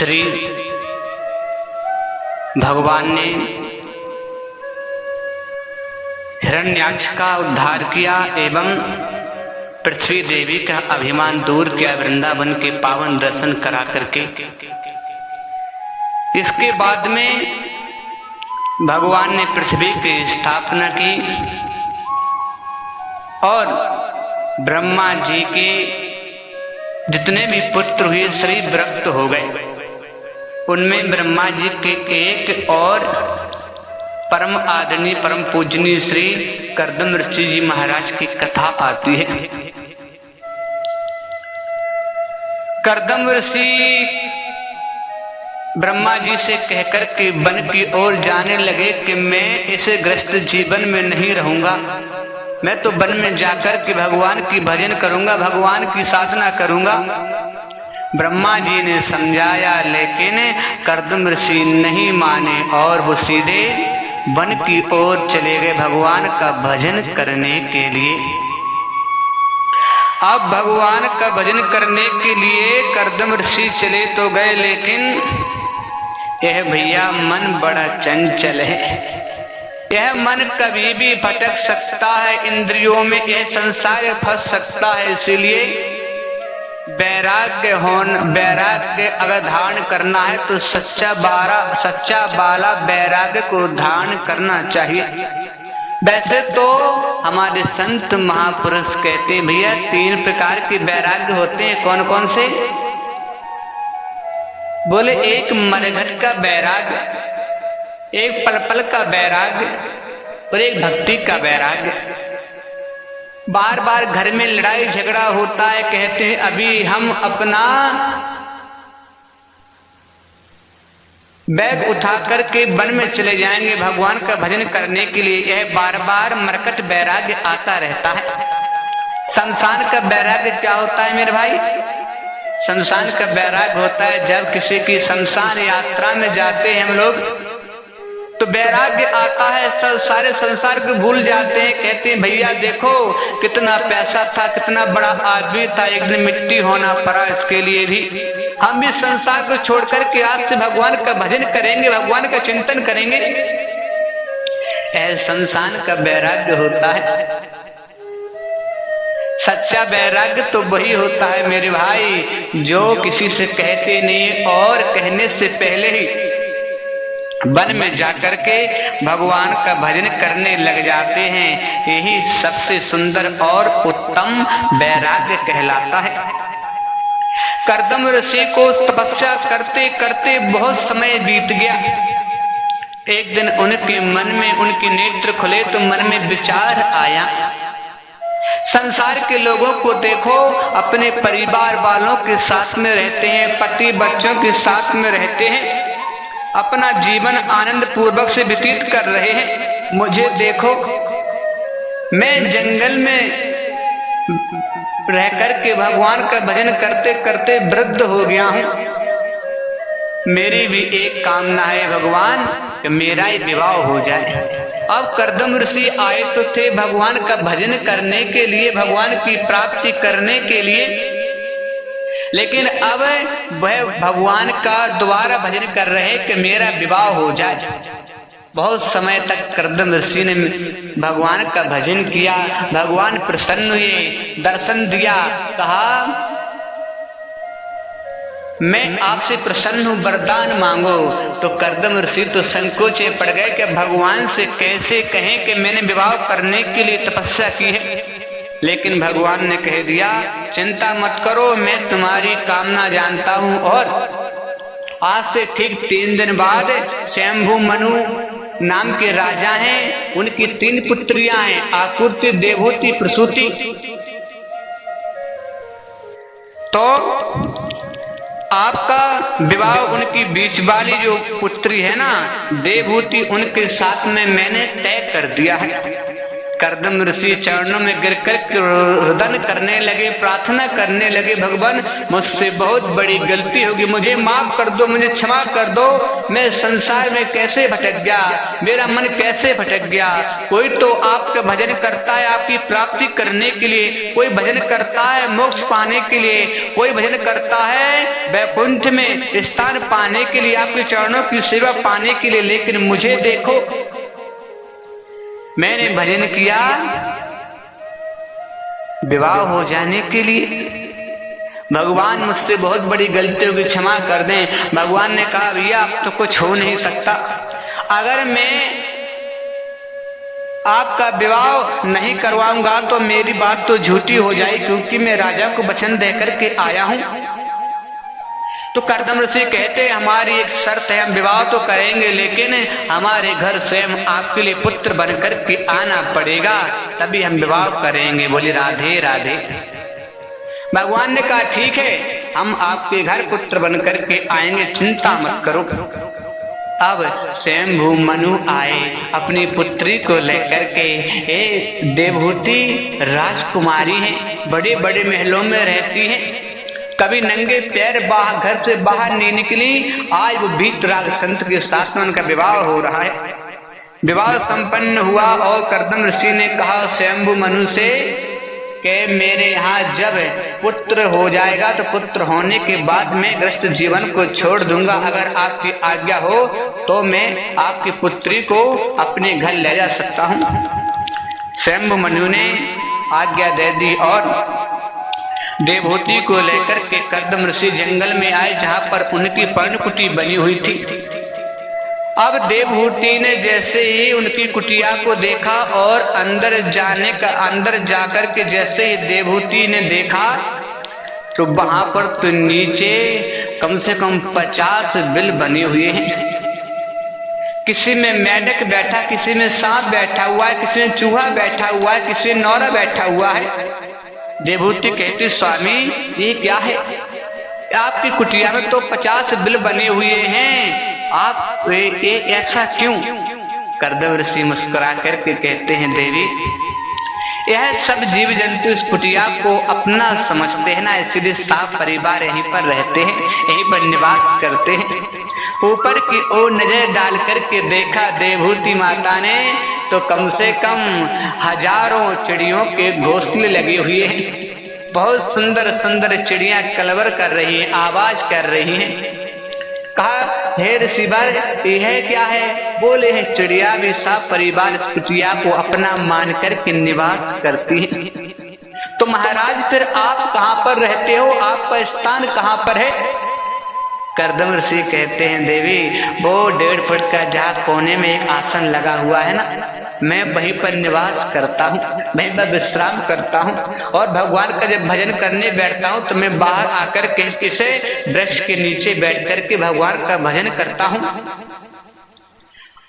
श्री भगवान ने हिरण्याक्ष का उद्धार किया एवं पृथ्वी देवी का अभिमान दूर किया वृंदावन के पावन दर्शन करा करके। इसके बाद में भगवान ने पृथ्वी की स्थापना की और ब्रह्मा जी के जितने भी पुत्र हुए सभी विरक्त हो गए। उनमें ब्रह्मा जी के एक और परम आदरणीय परम पूजनीय श्री कर्दम ऋषि जी महाराज की कथा आती है। कर्दम ऋषि ब्रह्मा जी से कहकर के वन की ओर जाने लगे कि मैं इस ग्रस्त जीवन में नहीं रहूंगा, मैं तो वन में जाकर के भगवान की भजन करूंगा, भगवान की साधना करूंगा। ब्रह्मा जी ने समझाया लेकिन कर्दम ऋषि नहीं माने और वो सीधे वन की ओर चले गए भगवान का भजन करने के लिए। अब भगवान का भजन करने के लिए कर्दम ऋषि चले तो गए, लेकिन यह भैया मन बड़ा चंचल है, यह मन कभी भी भटक सकता है, इंद्रियों में यह संसार फंस सकता है। इसलिए वैराग्य अगर धारण करना है तो सच्चा बाला वैराग्य को धारण करना चाहिए। वैसे तो हमारे संत महापुरुष कहते हैं भैया 3 प्रकार के वैराग्य होते हैं। कौन कौन से? बोले एक मरघट का वैराग्य, एक पल पल का वैराग्य और एक भक्ति का वैराग्य। बार बार घर में लड़ाई झगड़ा होता है, कहते हैं अभी हम अपना बैग उठा करके वन में चले जाएंगे भगवान का भजन करने के लिए। यह बार बार मरकट वैराग्य आता रहता है। संसार का वैराग्य क्या होता है मेरे भाई? संसार का वैराग्य होता है जब किसी की संसार यात्रा में जाते हैं हम लोग तो वैराग्य आता है, सब सारे संसार को भूल जाते हैं। कहते हैं भैया देखो कितना पैसा था, कितना बड़ा आदमी था, एक दिन मिट्टी होना पड़ा, इसके लिए भी हम भी संसार को छोड़ करके आज से भगवान का भजन करेंगे, भगवान का चिंतन करेंगे। ऐसा संसार का वैराग्य होता है। सच्चा वैराग्य तो वही होता है मेरे भाई जो किसी से कहते नहीं और कहने से पहले ही वन में जाकर के भगवान का भजन करने लग जाते हैं। यही सबसे सुंदर और उत्तम वैराग्य कहलाता है। कर्दम ऋषि को तपस्या करते करते बहुत समय बीत गया। एक दिन उनके मन में उनके नेत्र खुले तो मन में विचार आया, संसार के लोगों को देखो अपने परिवार वालों के साथ में रहते हैं, पति बच्चों के साथ में रहते हैं, अपना जीवन आनंद पूर्वक से व्यतीत कर रहे हैं। मुझे देखो मैं जंगल में रह करके भगवान का भजन करते करते वृद्ध हो गया हूँ। मेरी भी एक कामना है भगवान कि मेरा ही विवाह हो जाए। अब कर्दम ऋषि आए तो थे भगवान का भजन करने के लिए, भगवान की प्राप्ति करने के लिए, लेकिन अब वह भगवान का दोबारा भजन कर रहे कि मेरा विवाह हो जाए। बहुत समय तक कर्दम ऋषि ने भगवान का भजन किया, भगवान प्रसन्न हुए, दर्शन दिया, कहा मैं आपसे प्रसन्न हूँ, वरदान मांगो। तो कर्दम ऋषि तो संकोचे पड़ गए कि भगवान से कैसे कहें कि मैंने विवाह करने के लिए तपस्या की है। लेकिन भगवान ने कह दिया चिंता मत करो, मैं तुम्हारी कामना जानता हूँ और आज से ठीक 3 दिन बाद स्वयंभू मनु नाम के राजा हैं, उनकी 3 पुत्रियां हैं, आकृति, देवहूति, प्रसूति। तो आपका विवाह उनकी बीच वाली जो पुत्री है ना देवहूति, उनके साथ में मैंने तय कर दिया है। कर्दम ऋषि चरणों में गिरकर रुदन करने लगे, प्रार्थना करने लगे, भगवान मुझसे बहुत बड़ी गलती होगी, मुझे माफ कर दो, मुझे क्षमा कर दो। मैं संसार में कैसे भटक गया, मेरा मन कैसे भटक गया। कोई तो आपका भजन करता है आपकी प्राप्ति करने के लिए, कोई भजन करता है मोक्ष पाने के लिए, कोई भजन करता है वैकुंठ में स्थान पाने के लिए, आपके चरणों की सेवा पाने के लिए, लेकिन मुझे देखो, मैंने भजन किया विवाह हो जाने के लिए। भगवान मुझसे बहुत बड़ी गलती होगी, क्षमा कर दें। भगवान ने कहा भैया अब तो कुछ हो नहीं सकता, अगर मैं आपका विवाह नहीं करवाऊंगा तो मेरी बात तो झूठी हो जाएगी, क्योंकि मैं राजा को वचन दे करके आया हूं। तो कर्दम ऋषि कहते हमारी एक शर्त है, हम विवाह तो करेंगे लेकिन हमारे घर स्वयं आपके लिए पुत्र बनकर के आना पड़ेगा, तभी हम विवाह करेंगे। बोले राधे राधे। भगवान ने कहा ठीक है, हम आपके घर पुत्र बनकर के आएंगे, चिंता मत करो। अब स्वयंभू मनु आए अपनी पुत्री को लेकर के। एक देवहूति राजकुमारी है, बड़े बड़े महलों में रहती है, कभी नंगे पैर घर से बाहर नहीं निकली। आज वो वीतराग संत के साथ में उनका विवाह हो रहा है। विवाह संपन्न हुआ और कर्दम ऋषि ने कहा स्वयंभू मनु से कि मेरे यहाँ जब पुत्र हो जाएगा तो पुत्र होने के बाद मैं गृहस्थ जीवन को छोड़ दूंगा, अगर आपकी आज्ञा हो तो मैं आपकी पुत्री को अपने घर ले जा सकता हूँ। स्वयंभू मनु ने आज्ञा दे दी और देवहूति को लेकर के कर्दम ऋषि जंगल में आए, जहाँ पर उनकी पर्णकुटी बनी हुई थी। अब देवहूति ने जैसे ही उनकी कुटिया को देखा और अंदर जाकर के जैसे ही देवहूति ने देखा तो वहां पर तो नीचे कम से कम 50 बिल बने हुए हैं। किसी में मेंढक बैठा, किसी में सांप बैठा हुआ है, किसी में चूहा बैठा हुआ है, किसी में नौरा बैठा हुआ है। देवहूति कहती स्वामी ये क्या है, आपकी कुटिया में तो 50 बिल बने हुए हैं, आप ये ऐसा क्यों? कर्दम ऋषि मुस्कुरा करके कहते हैं देवी यह सब जीव जंतु इस कुटिया को अपना समझते हैं ना, इसलिए साफ परिवार यहीं पर रहते हैं, यहीं पर निवास करते हैं। ऊपर की ओर नजर डाल करके देखा देवहूति माता ने तो कम से कम हजारों चिड़ियों के घोंसले लगे हुए हैं। बहुत सुंदर सुंदर चिड़ियां कलवर कर रही हैं, आवाज कर रही हैं। कहा हे ऋषिवर यह क्या है? बोले हैं चिड़िया भी सब परिवार इस कुटिया को अपना मान करके निवास करती है। तो महाराज फिर आप कहाँ पर रहते हो, आपका स्थान कहाँ पर है? कर्दम ऋषि कहते हैं देवी वो 1.5 फुट का जहाँ कोने में एक आसन लगा हुआ है ना, मैं वहीं पर निवास करता हूँ, वहीं पर विश्राम करता हूँ और भगवान का जब भजन करने बैठता हूँ तो मैं बाहर आकर के इसे वृक्ष के नीचे बैठ करके भगवान का भजन करता हूँ।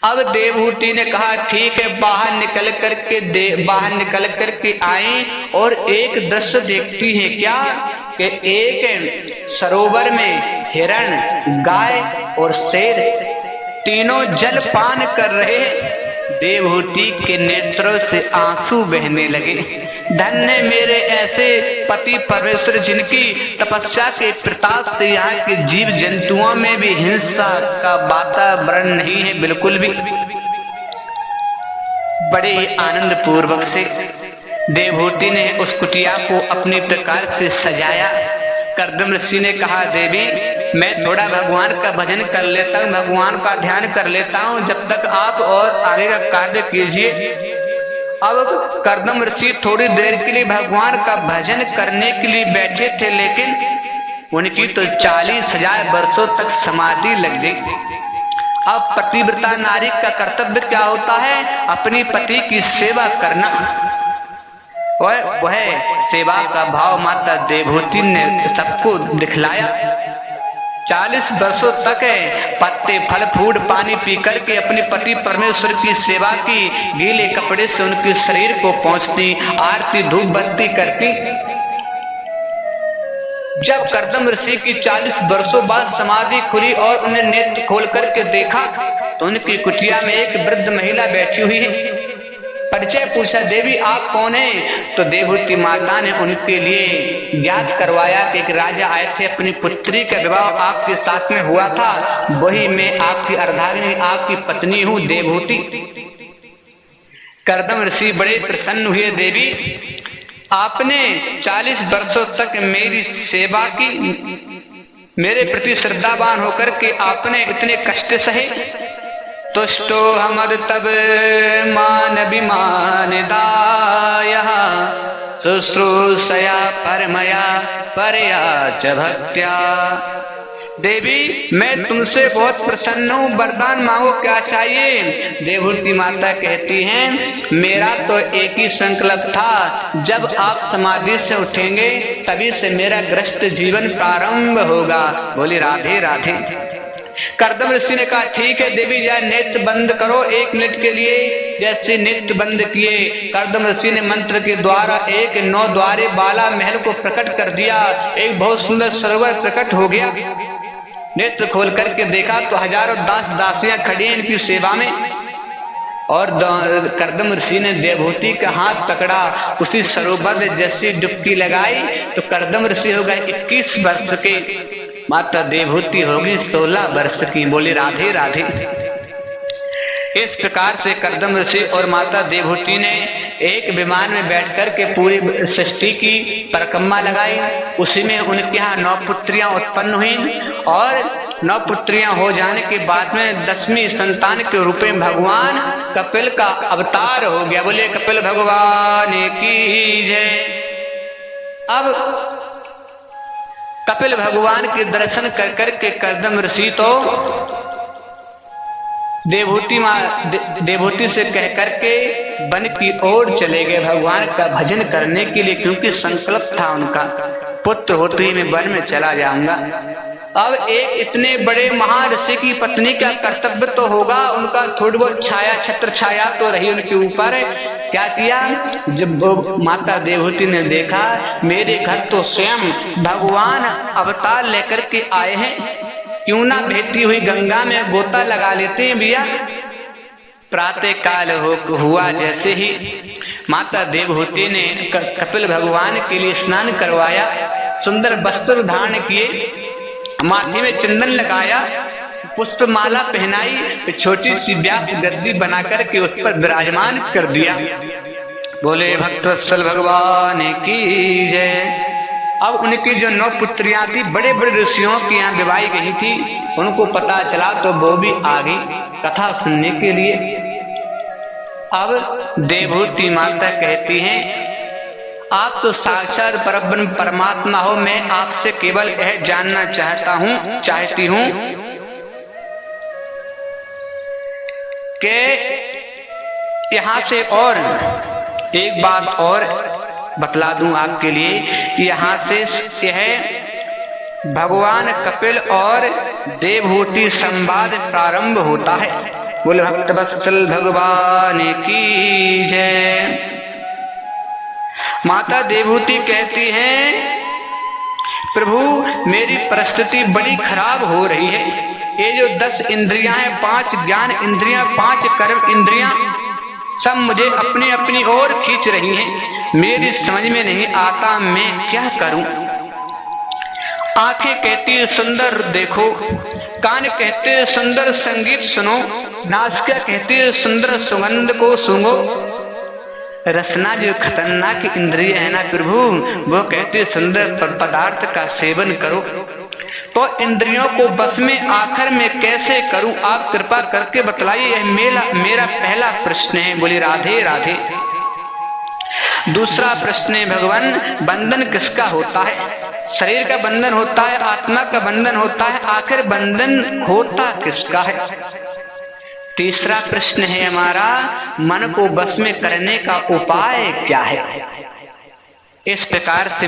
अब देवहूति ने कहा ठीक है, बाहर निकल करके आए और एक दृश्य देखती है क्या कि एक सरोवर में हिरण, गाय और शेर तीनों जल पान कर रहे। देवहूति के नेत्रों से आंसू बहने लगे। धन्य मेरे ऐसे पति परमेश्वर जिनकी तपस्या के प्रताप से यहाँ के जीव जंतुओं में भी हिंसा का वातावरण नहीं है बिल्कुल भी। बड़े ही आनंद पूर्वक से देवहूति ने उस कुटिया को अपने प्रकार से सजाया। कर्दम ऋषि ने कहा देवी मैं थोड़ा भगवान का भजन कर लेता हूँ, भगवान का ध्यान कर लेता हूँ, जब तक आप और आगे का कार्य कीजिए। अब कर्दम ऋषि थोड़ी देर के लिए भगवान का भजन करने के लिए बैठे थे, लेकिन उनकी तो 40,000 वर्षों तक समाधि लग गई। अब पतिव्रता नारी का कर्तव्य क्या होता है? अपनी पति की सेवा करना। वह सेवा का भाव माता देवहूति ने सबको दिखलाया। 40 वर्षों तक पत्ते फल फूल पानी पी करके अपने पति परमेश्वर की सेवा की, गीले कपड़े से उनके शरीर को पहुंचती, आरती धूप बत्ती करती। जब कर्दम ऋषि की 40 वर्षों बाद समाधि खुली और उन्हें नेत्र खोल करके देखा तो उनकी कुटिया में एक वृद्ध महिला बैठी हुई है। परिचय पूछा देवी आप कौन हैं? तो देवहूति माता ने उनके लिए ज्ञात करवाया कि एक राजा आए थे, अपनी पुत्री का विवाह आपके साथ में हुआ था, वही मैं आपकी अर्धांगिनी आपकी पत्नी हूँ देवहूति। कर्दम ऋषि बड़े प्रसन्न हुए, देवी आपने 40 वर्षों तक मेरी सेवा की, मेरे प्रति श्रद्धावान होकर के आपने इतने कष्ट सहे। तुष्टो हमर तब मान विमान दाया शुश्रूषया परमया परया च भक्त्या। देवी मैं तुमसे बहुत प्रसन्न हूँ, वरदान मांगो क्या चाहिए? देवहूति माता कहती हैं मेरा तो एक ही संकल्प था, जब आप समाधि से उठेंगे तभी से मेरा ग्रस्त जीवन प्रारंभ होगा। बोली राधे राधे। कर्दम ऋषि ने कहा ठीक है देवी, जाए नेत्र बंद करो 1 मिनट के लिए। जैसे नेत्र बंद किए, कर्दम ऋषि ने मंत्र के द्वारा एक 9 द्वारे वाला महल को प्रकट कर दिया। एक बहुत सुंदर सरोवर प्रकट हो गया। नेत्र खोल करके देखा तो हजारों दास दासियां खड़ी हैं इनकी सेवा में। और कर्दम ऋषि ने देवहूति का हाथ पकड़ा, उसी सरोवर में जैसी डुबकी लगाई तो कर्दम ऋषि हो गए 21 वर्ष के, माता देवहूति होगी 16 वर्ष की। बोली राधे राधे। इस प्रकार से कर्दम ऋषि और माता देवहूति ने एक विमान में बैठकर के पूरी सृष्टि की परिक्रमा लगाई। उसी में उनके यहाँ 9 पुत्रियां उत्पन्न हुई और 9 पुत्रियां हो जाने के बाद में 10वीं संतान के रूप में भगवान कपिल का अवतार हो गया। बोले कपिल भगवान की जय। अब कपिल भगवान के दर्शन कर करके कर्दम ऋषि तो देवहूति से कह करके वन की ओर चले गए भगवान का भजन करने के लिए, क्योंकि संकल्प था उनका पुत्र होते ही मैं वन में चला जाऊंगा। अब एक इतने बड़े महर्षि की पत्नी का कर्तव्य तो होगा, उनका थोड़ी बहुत छाया छत्र छाया तो रही उनके ऊपर। क्या किया? जब वो माता देवहूति ने देखा मेरे घर तो स्वयं भगवान अवतार लेकर के आए हैं, क्यों ना बहती हुई गंगा में गोता लगा लेते हैं भैया। प्रातः काल हुआ जैसे ही माता देवहूति ने कपिल भगवान के लिए स्नान करवाया, सुंदर वस्त्र धारण किए, माथे में चंदन लगाया, पुष्पमाला पहनाई, छोटी सी व्यास गद्दी बना करके उस पर विराजमान कर दिया। बोले भक्तवत्सल भगवान की जय। अब उनकी जो 9 पुत्रियां थी बड़े बड़े ऋषियों की यहाँ विवाही गई थी, उनको पता चला तो वो भी आ गई कथा सुनने के लिए। अब देवहूति माता कहती हैं आप तो साक्षात परब्रह्म परमात्मा हो, मैं आपसे केवल यह जानना चाहती हूँ कि यहाँ से और एक बात और बतला दूं आपके लिए कि यहाँ से यह भगवान कपिल और देवहूति संवाद प्रारंभ होता है। बोले भक्तवत्सल भगवान की जय। माता देवहूति कहती हैं प्रभु मेरी परिस्थिति बड़ी खराब हो रही है। ये जो 10 इंद्रियां हैं, 5 ज्ञान इंद्रियां, 5 कर्म इंद्रियां, सब मुझे अपनी अपनी ओर खींच रही हैं। मेरी समझ में नहीं आता मैं क्या करूं। आंखें कहती है सुंदर देखो, कान कहते हैं सुंदर संगीत सुनो, नासिका कहती है सुंदर सुगंध को सूंघो। रसना जो खतरनाक इंद्रिय है ना प्रभु, वो कहते सुंदर पदार्थ का सेवन करो। तो इंद्रियों को बस में आखिर में कैसे करूं, आप कृपा करके बतलाइए। यह मेरा पहला प्रश्न है। बोली राधे राधे। दूसरा प्रश्न है भगवान बंधन किसका होता है? शरीर का बंधन होता है, आत्मा का बंधन होता है, आखिर बंधन होता किसका है? तीसरा प्रश्न है हमारा मन को बस में करने का उपाय क्या है? इस प्रकार से